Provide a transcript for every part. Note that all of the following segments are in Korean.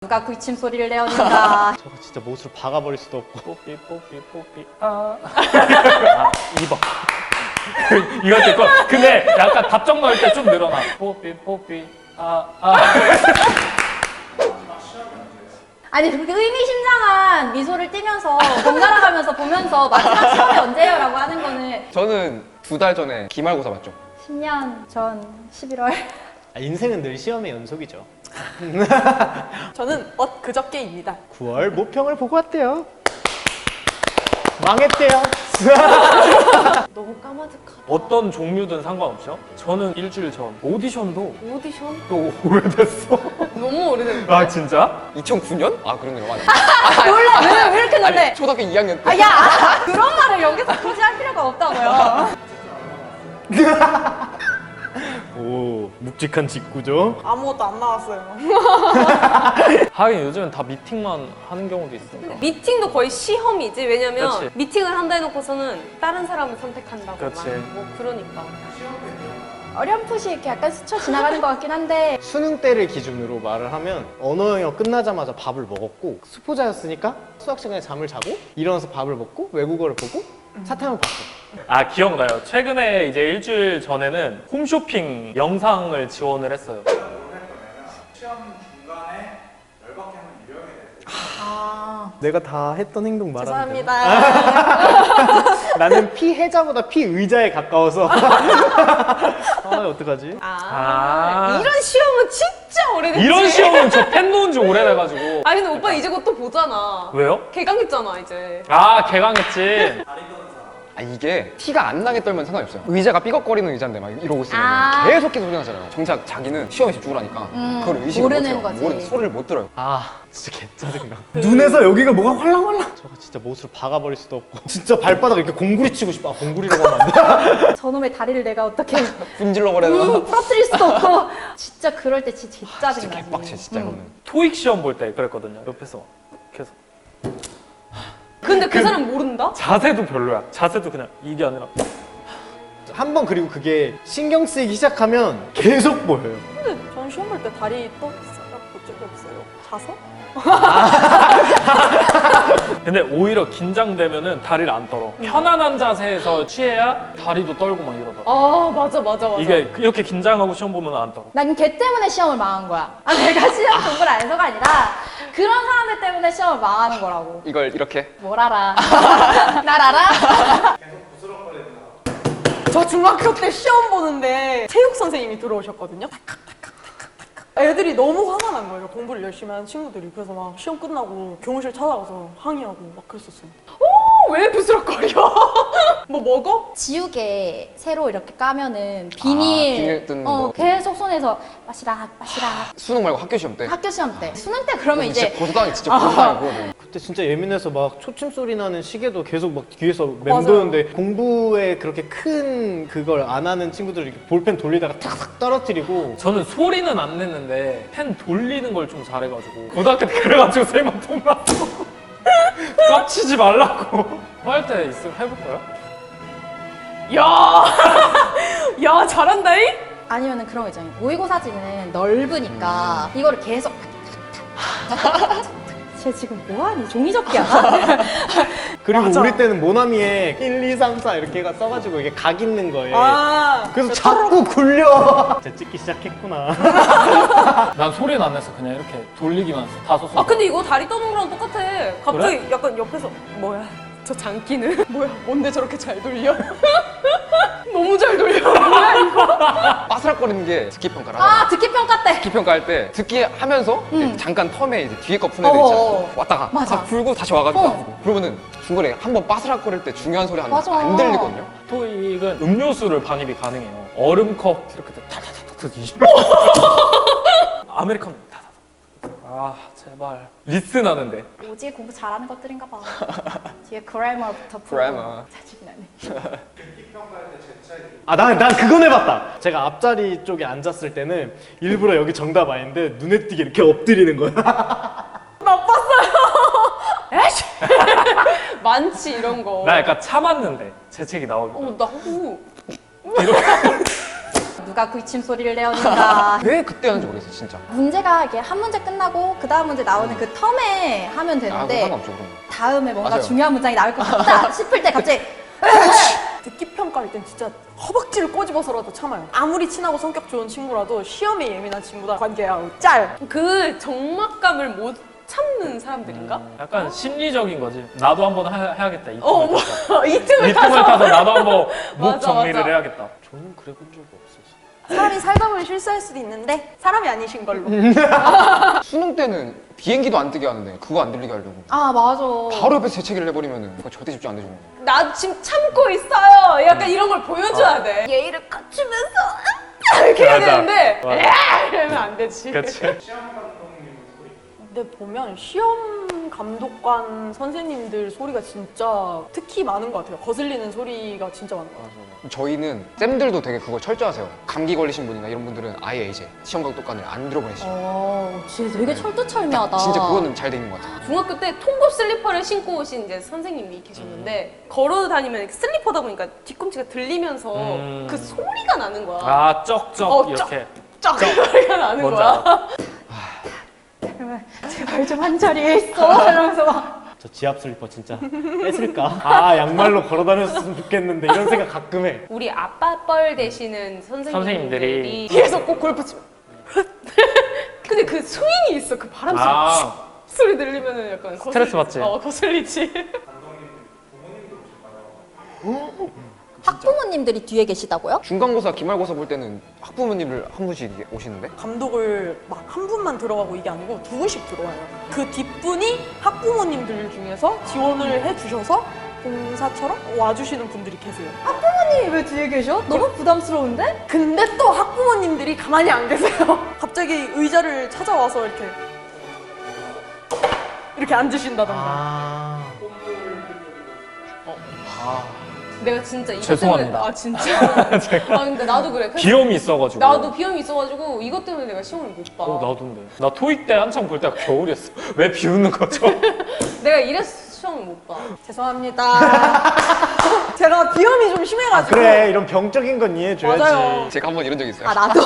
누가 기침 소리를 내었는가. 저거 진짜 못으로 박아버릴 수도 없고. 뽀삐 뽀삐 뽀삐 아 2번 이거 됐고. 근데 약간 답정 넣을 때 좀 늘어나. 뽀삐 뽀삐 아니 그렇게 의미심장한 미소를 띠면서 번갈아 가면서 보면서 마지막 시험이 언제예요? 라고 하는 거는 저는 2달 전에 기말고사 봤죠. 10년 전 11월. 인생은 늘 시험의 연속이죠. 저는 그저께입니다. 9월 모평을 보고 왔대요. 망했대요. 너무 까마득하다. 어떤 종류든 상관없죠. 저는 일주일 전 오디션도 오디션? 또 오래됐어. 너무 오래됐는데. 아 진짜? 2009년? 아 그런 게 많아요. 놀래! 왜 이렇게 놀래? 아니, 초등학교 2학년 때. 아, 야! 그런 말을 여기서 굳이 할 필요가 없다고요. 오, 묵직한 직구죠. 아무것도 안 나왔어요. 하긴 요즘은 다 미팅만 하는 경우도 있으니까. 미팅도 거의 시험이지. 왜냐면 그치. 미팅을 한다 해놓고서는 다른 사람을 선택한다거나 그치. 뭐 그러니까. 어렴풋이 이렇게 약간 스쳐 지나가는 것 같긴 한데 수능 때를 기준으로 말을 하면 언어 영역 끝나자마자 밥을 먹었고 수포자였으니까 수학 시간에 잠을 자고 일어나서 밥을 먹고 외국어를 보고 사탕을 봤어. 아 기억나요. 최근에 이제 일주일 전에는 홈쇼핑 영상을 지원을 했어요. 내가 다 했던 행동 말하면 되나? 죄송합니다. 나는 피해자보다 피의자에 가까워서 아 어떡하지? 이런 시험은 진짜 오래됐지. 이런 시험은 저 펜 놓은 지 오래돼가지고. 아니 근데 오빠 이제 곧 또 보잖아. 왜요? 개강했잖아 이제. 아 개강했지. 아 이게 티가 안 나게 떨면 상관이 없어요. 의자가 삐걱거리는 의자인데 막 이러고 있으면 아. 계속 소리 나잖아요. 정작 자기는 시험에 집중을 하니까 그걸 의식을 모르는 못해요. 거지. 소리를 못 들어요. 아 진짜 개짜증나. 눈에서 여기가 뭐가 활랑활랑. 저거 진짜 못으로 박아버릴 수도 없고. 진짜 발바닥 이렇게 공구리 치고 싶어. 아 공구리라고 하면 안 돼. 저놈의 다리를 내가 어떻게 분질러 버려야 부러뜨릴 수도 없고. 진짜 그럴 때 진짜 진짜 짜증나지. 개빡쳐 진짜 이거는. 토익 시험 볼 때 그랬거든요. 옆에서 계속 근데 그 사람 모른다? 자세도 별로야. 자세도 그냥 이게 아니라 한 번 그리고 그게 신경 쓰이기 시작하면 계속 보여요. 근데 전 시험 볼 때 다리 떠있어요. 본 적이 없어요. 자서? 근데 오히려 긴장되면은 다리를 안 떨어. 편안한 자세에서 취해야 다리도 떨고 막 이러더라. 아 맞아. 이게 이렇게 긴장하고 시험 보면 안 떨어. 난 걔 때문에 시험을 망한 거야. 아, 내가 시험 공부를 안 해서가 아니라 그런 사람들 때문에 시험을 망하는 거라고. 이걸 이렇게 뭘 알아? 날 알아? 저 중학교 때 시험 보는데 체육 선생님이 들어오셨거든요. 애들이 너무 화가 난 거예요. 공부를 열심히 하는 친구들이. 그래서 막 시험 끝나고 교무실 찾아가서 항의하고 막 그랬었어요. 왜 부스럭거려? 뭐 먹어? 지우개 새로 이렇게 까면은 비닐, 비닐 뜯는 거. 계속 손에서 마시락 수능 말고 학교 시험 때. 학교 시험 때 수능 때 그러면 진짜 이제 고소당해 진짜 고소당하고. 그때 진짜 예민해서 막 초침 소리 나는 시계도 계속 막 뒤에서 맴도는데 공부에 그렇게 큰 그걸 안 하는 친구들 이렇게 볼펜 돌리다가 탁탁 떨어뜨리고. 저는 소리는 안 냈는데 펜 돌리는 걸 좀 잘해가지고 고등학교 때 그래가지고 쌤한테 혼났어. 깝치지 말라고. 할 때 있으면 해볼까요? 야 잘한다잉? 아니면은 그런 거 있잖아요. 모의고사지는 넓으니까 이거를 계속 쟤 지금 뭐하니? 종이접기야? 그리고 맞아. 우리 때는 모나미에 1, 2, 3, 4 이렇게가 써가지고 이게 각 있는 거예요. 아. 그래서 자꾸 굴려. 진짜 찍기 시작했구나. 난 소리는 안 냈어. 그냥 이렇게 돌리기만 했어. 다 썼어. 아 근데 이거 다리 떠는 거랑 똑같아. 갑자기 약간 옆에서 뭐야 저 장기는? 뭐야 뭔데 저렇게 잘 돌려? 너무 잘 돌려. 뭐야 이거? 빠스락거리는 게 듣기 평가를 하잖아요. 아 듣기 평가 때. 듣기 평가할 때 듣기 하면서 이제 잠깐 텀에 이제 뒤에 거 푸는 애들 있잖아요. 왔다가 맞아. 다 풀고 다시 와가지고 푸고. 그러면은 중간에 한 번 빠스락거릴 때 중요한 소리 하면 맞아. 안 들리거든요. 토익은 음료수를 반입이 가능해요. 얼음컵 이렇게 타타타타 20. 아메리카노 타타타. 아 제발 리슨하는데. 오지게 공부 잘하는 것들인가 봐. 뒤에 그래머부터 풀고. 그래머. 짜증나네. 아, 난 그건 해봤다. 제가 앞자리 쪽에 앉았을 때는 일부러 여기 정답 아닌데 눈에 띄게 이렇게 엎드리는 거야. 에이씨. 많지 이런 거. 나 약간 참았는데 재채기 나오고. 나 후. 누가 누가 기침 소리를 내었는가. 왜 그때 하는지 모르겠어 진짜. 문제가 이게 한 문제 끝나고 그 다음 문제 나오는 그 텀에 하면 아 그거 되는데 상관없죠 그럼. 다음에 뭔가 맞아요. 중요한 문장이 나올 것 같다 싶을 때 갑자기 듣기 평가할 땐 진짜 허벅지를 꼬집어서라도 참아요. 아무리 친하고 성격 좋은 친구라도 시험에 예민한 친구다 관계야 짤. 그 적막감을 못 참는 사람들인가? 약간 심리적인 거지. 나도 한번 해야겠다. 이 어, 틈을 타서. 이 틈을 이 틈을 타서 나도 한번 목 맞아, 정리를 맞아. 해야겠다. 저는 그래 본 적이 없어서. 사람이 살다 보면 실수할 수도 있는데 사람이 아니신 걸로. 수능 때는 비행기도 안 뜨게 하는데 그거 안 들리게 하려고 아 맞아. 바로 옆에서 재채기를 해버리면은 그거 절대 집중 안 되죠. 나 지금 참고 있어요. 약간 이런 걸 보여줘야 돼. 예의를 갖추면서 이렇게 해야 맞아. 되는데 맞아. 야! 이러면 안 되지. 그치? 근데 보면 시험 감독관 선생님들 소리가 진짜 특히 많은 것 같아요. 거슬리는 소리가 진짜 많은 것 같아요. 저희는 쌤들도 되게 그걸 철저하세요. 감기 걸리신 분이나 이런 분들은 아예 이제 시험 감독관을 안 들어보내시죠. 진짜 되게 철두철미하다. 진짜 그거는 잘 돼 있는 것 같아요. 중학교 때 통굽 슬리퍼를 신고 오신 이제 선생님이 계셨는데 걸어 다니면 슬리퍼다 보니까 뒤꿈치가 들리면서 그 소리가 나는 거야. 아, 쩍쩍 어, 이렇게. 쩍 소리가 나는 뭔지 거야. 그러면 제발 좀 한 자리에 있어 이러면서 막 저 지압 슬리퍼 진짜 뺏을까? 아 양말로 걸어 다녔으면 좋겠는데 이런 생각 가끔 해. 우리 아빠 뻘 되시는 선생님들이 선생님들이. 뒤에서 꼭 골프 치면 근데 그 스윙이 있어. 그 바람 소리 아, 소리 들리면은 약간 스트레스 받지? 거슬리지. 학부모님들이 뒤에 계시다고요? 중간고사, 기말고사 볼 때는 학부모님들 한 분씩 오시는데 감독을 막 한 분만 들어가고 이게 아니고 두 분씩 들어와요. 그 뒷분이 학부모님들 중에서 지원을 해주셔서 봉사처럼 와주시는 분들이 계세요. 학부모님이 왜 뒤에 계셔? 너무 부담스러운데? 근데 또 학부모님들이 가만히 안 계세요. 갑자기 의자를 찾아와서 이렇게 앉으신다던가. 아. 내가 진짜 이것 죄송합니다. 때문에 아 진짜? 아 근데 나도 그래. 그래서 비염이 있어가지고. 나도 비염이 있어가지고 이것 때문에 내가 시험을 못 봐. 나도인데. 나 토익 때 한창 볼 때가 겨울이었어. 왜 비웃는 거죠? 내가 이래서 시험을 못 봐. 죄송합니다. 제가 비염이 좀 심해가지고. 그래 이런 병적인 건 이해해줘야지. 맞아요. 제가 한 번 이런 적 있어요. 아 나도.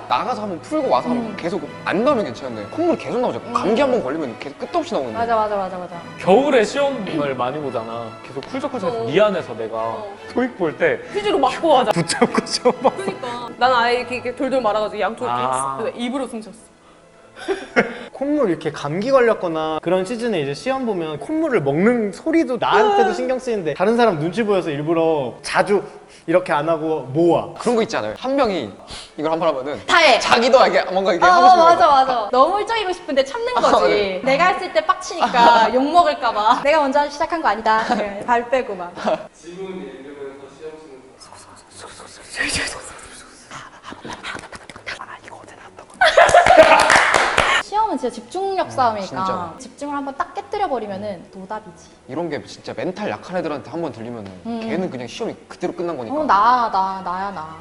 나가서 한번 풀고 와서 한번 계속 안 나오면 괜찮은데 콧물이 계속 나오죠. 감기 한 번 걸리면 계속 끝도 없이 나오는데 맞아. 겨울에 시험을 많이 보잖아. 계속 쿨적쿨적해서 미안해서 내가 토익 볼 때 휴지로 맞고 하자. 붙잡고 시험 봐. 그러니까 난 아예 이렇게 돌돌 말아가지고 양쪽을 이렇게 아. 했어. 근데 입으로 숨 쉬었어. 콧물 이렇게 감기 걸렸거나 그런 시즌에 이제 시험 보면 콧물을 먹는 소리도 나한테도 신경 쓰이는데 다른 사람 눈치 보여서 일부러 자주 이렇게 안 하고 모아. 그런 거 있지 않아요? 한 명이 이걸 한 번 하면은 다 해. 자기도 이게 뭔가 이게 하고 싶은 거예요. 맞아. 너무 울적이고 싶은데 참는 거지. 네. 내가 했을 때 빡치니까 욕 먹을까봐. 내가 먼저 시작한 거 아니다. 그래, 발 빼고 막. 시험은 진짜 집중력 싸움이니까 진짜. 집중을 한번 딱 깨뜨려 버리면은 노답이지. 이런 게 진짜 멘탈 약한 애들한테 한 번 들리면은 걔는 그냥 시험이 그대로 끝난 거니까. 나야 나.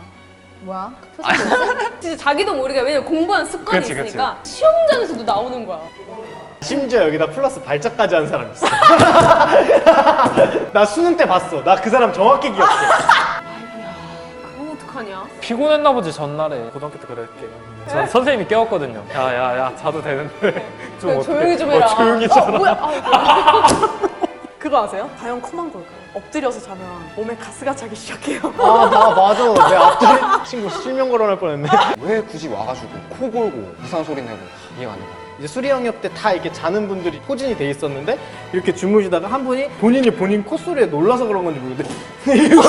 뭐야? 그 표정 뭐지? 진짜 자기도 모르게 왜냐면 공부하는 습관이 그치. 있으니까 시험장에서도 나오는 거야. 심지어 여기다 플러스 발작까지 한 사람 있어. 나 수능 때 봤어. 나 그 사람 정확히 기억해. 그건 어떡하냐? 피곤했나 보지 전날에. 고등학교 때 그랬게. 전 선생님이 깨웠거든요. 야야야 자도 되는데 좀 그래, 어떡해. 조용히 좀 해라. 조용히 자라. 뭐야? 그거 아세요? 과연 컴한 걸까요? 엎드려서 자면 몸에 가스가 차기 시작해요. 아, 나 맞아. 내 앞자리 친구 실명 거론할 뻔했네. 왜 굳이 와가지고 코 골고 이상한 소리 내고 이해가 안 돼. 이제 수리 영역 때 다 이렇게 자는 분들이 포진이 돼 있었는데 이렇게 주무시다가 한 분이 본인 콧소리에 놀라서 그런 건지 모르겠는데 이걸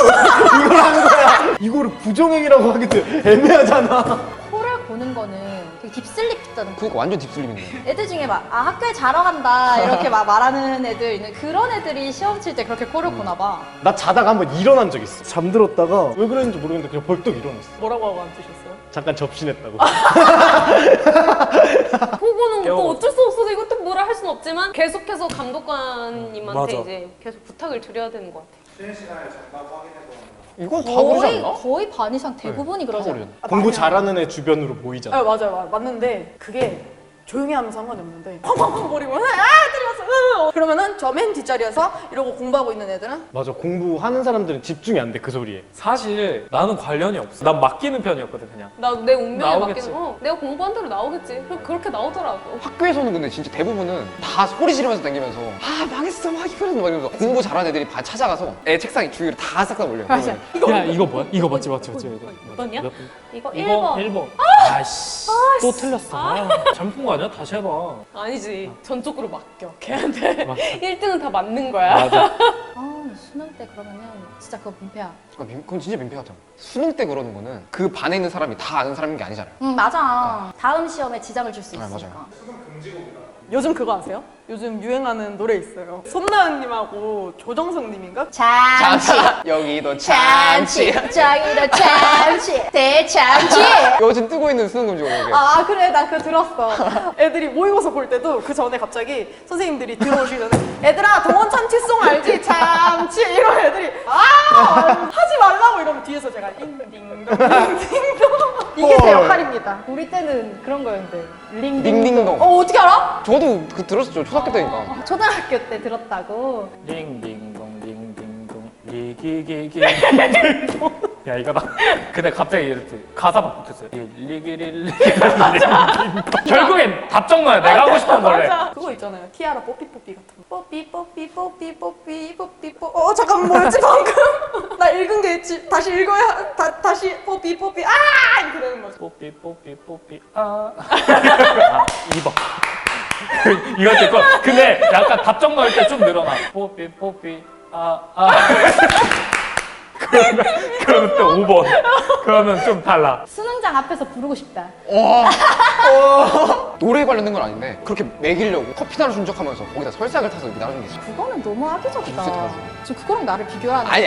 하는 거야. 이거를 부정행위라고 하기도 애매하잖아. 코를 고는 거는 되게 딥슬립 있잖아. 그러니까 완전 딥슬립인데. 애들 중에 막 학교에 자러 간다 이렇게 막 말하는 애들 있는 그런 애들이 시험 칠 때 그렇게 코를 고나 봐. 나 자다가 한번 일어난 적 있어. 잠들었다가 왜 그랬는지 모르겠는데 그냥 벌떡 일어났어. 뭐라고 하고 앉으셨어요? 잠깐 접신했다고. 보고는 깨워. 또 어쩔 수 없어서 이것도 뭐라 할 수는 없지만 계속해서 감독관님한테 맞아. 이제 계속 부탁을 드려야 되는 것 같아. 이건 다 그러지 않나? 거의 반 이상 대부분이 다 그러지 않아. 그러지 않나? 공부 많이 잘하는 애 주변으로 보이잖아. 맞아요. 맞는데 그게 조용히 하면 상관이 없는데 쾅쾅쾅 거리고 들렸어. 그러면은 저 맨 뒷자리에서 이러고 공부하고 있는 애들은 맞아, 공부하는 사람들은 집중이 안 돼, 그 소리에. 사실 나는 관련이 없어. 난 맡기는 편이었거든 그냥. 나 내 운명에 나오겠지. 맡기는 내가 공부한 대로 나오겠지. 그렇게 나오더라고. 학교에서는 근데 진짜 대부분은 다 소리 지르면서 다니면서 아 망했어 막 이러면서 공부 잘하는 애들이 반 찾아가서 애 책상 주위를 다 싹다 올려. 맞아. 야 이거 뭐야? 이거 맞지 이거. 몇 번이야? 몇 번? 이거 이거 1번. 1번. 아씨. 또 틀렸어. 잘못 본 거 아니야? 다시 해봐. 아니지. 전적으로 맡겨. 걔한테. 맞아. 1등은 다 맞는 거야. 맞아. 아 수능 때 그러면은 진짜 그거 민폐야. 그건 진짜 민폐 같아. 수능 때 그러는 거는 그 반에 있는 사람이 다 아는 사람인 게 아니잖아요. 맞아. 다음 시험에 지장을 줄 수 아, 있으니까. 맞아요. 요즘 그거 아세요? 요즘 유행하는 노래 있어요. 손나은님하고 조정석님인가? 잠시. 여기도 잠시. 저기도 잠시. 대참시. 요즘 뜨고 있는 수능 금지곡 이게. 아 그래 나 그거 들었어. 애들이 모의고사 볼 때도 그 전에 갑자기 선생님들이 들어오시기 전에 얘들아 동원 참치송 알지? 참치 이런 애들이 하지 말라고 이러면 뒤에서 제가 딩딩동 딩딩동 이게 제 역할입니다. 우리 때는 그런 거였는데. 링딩동. 어떻게 알아? 저도 그 들었었죠 초등학교 때니까. 초등학교 때 들었다고. 링딩동 링딩동 리기기기. 야 이거다. 근데 갑자기 이렇게 가사 바꾸었어요. 리기리리. 결국엔 답정너야. 내가 하고 싶은 걸래. 그거 있잖아요. 티아라 뽀삐뽀삐 같은 거. 뽀삐 뽀삐 뽀삐 뽀삐 뽀삐 뽀. 잠깐만 뭐였지 방금? 나 읽은 게 있지. 다시 읽어야 다시 뽀삐 뽀삐 이렇게 되는 거죠. 뽀삐 뽀삐 뽀삐 아 2번. 이거 듣고 근데 약간 답정 넣을 때 좀 늘어나. 뽀삐 뽀삐 그러면 또 5번. 그러면 좀 달라. 수능장 앞에서 부르고 싶다. 노래에 관련된 건 아닌데 그렇게 매기려고 커피나루 준척하면서 거기다 설탕을 타서 이렇게 나눠준 게 있어. 그거는 너무 악의적이다. 진짜 지금 그거랑 나를 비교하는. 아니.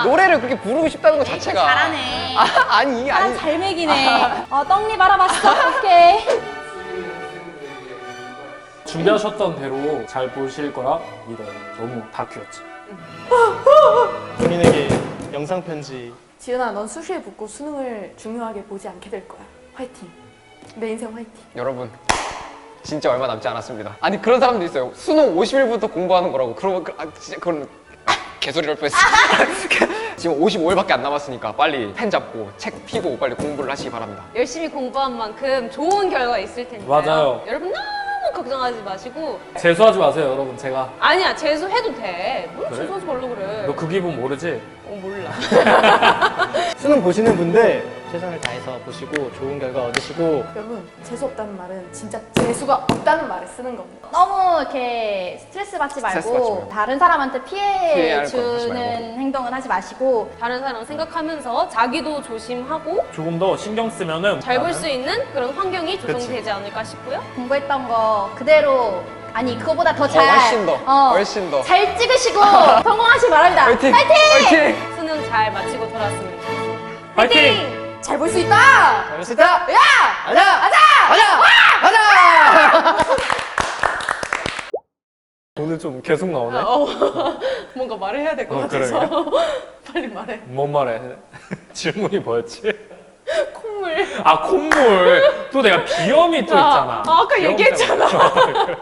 노래를 그렇게 부르고 싶다는 것 자체가. 잘하네. 아니. 사람 잘 먹이네. 떡잎 알아봤어. 오케이. 준비하셨던 대로 잘 보실 거라 믿어요. 너무 다큐였지. 본인에게 영상 편지. 지은아 넌 수시에 붙고 수능을 중요하게 보지 않게 될 거야. 화이팅. 내 인생 화이팅. 여러분 진짜 얼마 남지 않았습니다. 아니 그런 사람도 있어요. 수능 50일부터 공부하는 거라고. 그러면 진짜 그건 개소리를 할 뻔했어. 지금 55일밖에 안 남았으니까 빨리 펜 잡고 책 피고 빨리 공부를 하시기 바랍니다. 열심히 공부한 만큼 좋은 결과 있을 테니까요. 맞아요. 여러분 너무 걱정하지 마시고. 재수하지 마세요, 여러분. 제가 아니야 재수해도 돼. 뭘 그래? 재수하지 말라 그래. 너 그 기분 모르지? 몰라. 수능 보시는 분들 최선을 다해서 보시고 좋은 결과 얻으시고. 여러분 재수 없다는 말은 진짜 재수가 없다는 말을 쓰는 겁니다. 너무 이렇게 스트레스 받지 스트레스 받지 말고 말고. 다른 사람한테 피해 피해할 건 하지 주는 말고. 행동은 하지 마시고 다른 사람 생각하면서 자기도 조심하고 조금 더 신경 쓰면은 잘 볼 수 있는 그런 환경이 조성되지 않을까 싶고요. 공부했던 거 그대로 아니 그거보다 더 잘 훨씬 더. 잘 찍으시고 성공하시기 바랍니다. 화이팅! 화이팅! 수능 잘 마치고 돌아왔으면 좋겠습니다. 파이팅! 잘 볼 수 있다. 잘 수 있다. 야! 오늘 좀 계속 나오네. 뭔가 말을 해야 될 것 그러게. 같아서 빨리 말해. 뭔 말해? 질문이 뭐였지? 콧물. 아 콧물. 또 내가 비염이 또 있잖아. 아까 비염 얘기했잖아. 때문에.